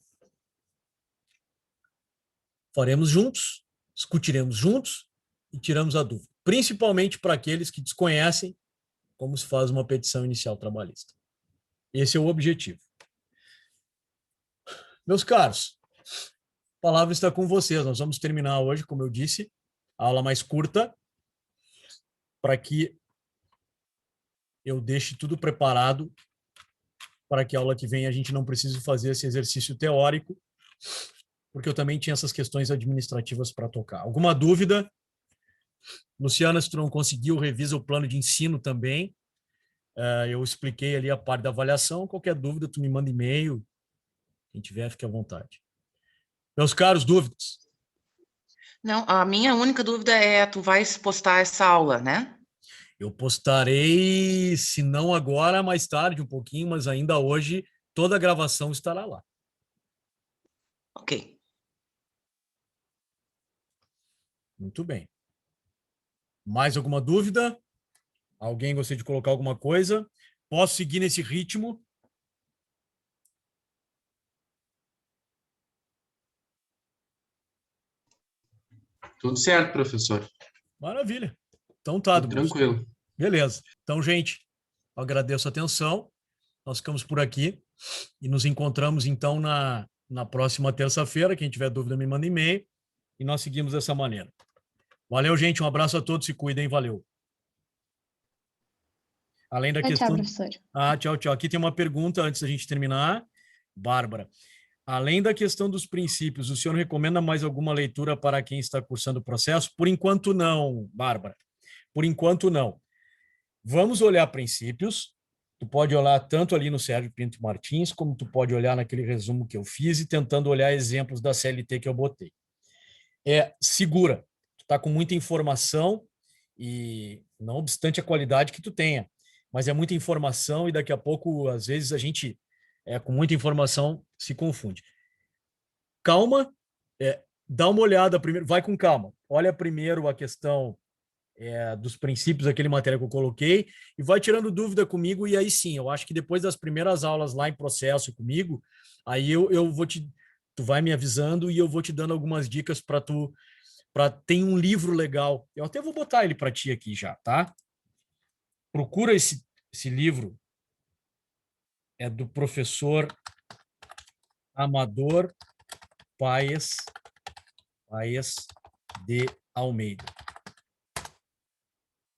Faremos juntos, discutiremos juntos e tiramos a dúvida. Principalmente para aqueles que desconhecem como se faz uma petição inicial trabalhista. Esse é o objetivo. Meus caros, a palavra está com vocês. Nós vamos terminar hoje, como eu disse, a aula mais curta, para que eu deixe tudo preparado para que a aula que vem a gente não precise fazer esse exercício teórico, porque eu também tinha essas questões administrativas para tocar. Alguma dúvida? Luciana, se tu não conseguiu, revisa o plano de ensino também. Eu expliquei ali a parte da avaliação. Qualquer dúvida, tu me manda e-mail. Quem tiver, fique à vontade. Meus caros, dúvidas? Não, a minha única dúvida é, tu vais postar essa aula, né? Eu postarei, se não agora, mais tarde um pouquinho, mas ainda hoje toda a gravação estará lá. Ok. Muito bem. Mais alguma dúvida? Alguém gostaria de colocar alguma coisa? Posso seguir nesse ritmo? Tudo certo, professor. Maravilha. Então tá, Tudo tranquilo. Beleza. Então, gente, eu agradeço a atenção. Nós ficamos por aqui e nos encontramos, então, na próxima terça-feira. Quem tiver dúvida, me manda e-mail e nós seguimos dessa maneira. Valeu, gente. Um abraço a todos. Se cuidem. Valeu. Além da questão... Tchau, professor. Tchau, tchau. Aqui tem uma pergunta antes da gente terminar. Bárbara. Além da questão dos princípios, o senhor recomenda mais alguma leitura para quem está cursando o processo? Por enquanto, não, Bárbara. Por enquanto, não. Vamos olhar princípios. Tu pode olhar tanto ali no Sérgio Pinto Martins, como tu pode olhar naquele resumo que eu fiz e tentando olhar exemplos da CLT que eu botei. Segura. Tu está com muita informação e, não obstante a qualidade que tu tenha, mas é muita informação e daqui a pouco, às vezes, a gente, com muita informação, se confunde. Calma, dá uma olhada primeiro, vai com calma. Olha primeiro a questão dos princípios daquele material que eu coloquei e vai tirando dúvida comigo e aí sim, eu acho que depois das primeiras aulas lá em processo comigo, aí eu vou tu vai me avisando e eu vou te dando algumas dicas para tem um livro legal. Eu até vou botar ele para ti aqui já, tá? procura esse livro, é do professor Amador Paes de Almeida.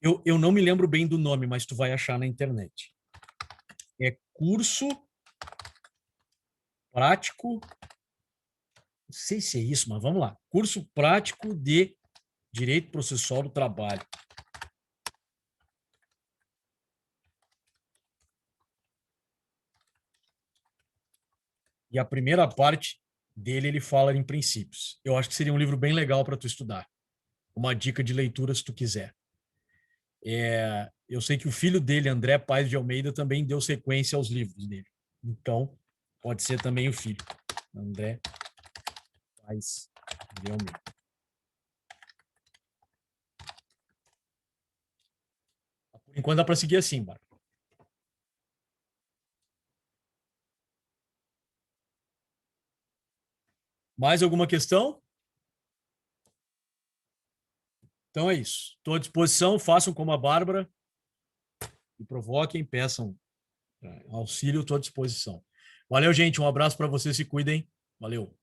Eu não me lembro bem do nome, mas tu vai achar na internet. É curso prático, não sei se é isso, mas vamos lá. Curso prático de Direito Processual do Trabalho. E a primeira parte dele, ele fala em princípios. Eu acho que seria um livro bem legal para tu estudar. Uma dica de leitura, se tu quiser. Eu sei que o filho dele, André Paes de Almeida, também deu sequência aos livros dele. Então, pode ser também o filho. André Paes de Almeida. Por enquanto dá para seguir assim, Bárbara. Mais alguma questão? Então é isso. Estou à disposição. Façam como a Bárbara. Me provoquem, peçam auxílio. Estou à disposição. Valeu, gente. Um abraço para vocês. Se cuidem. Valeu.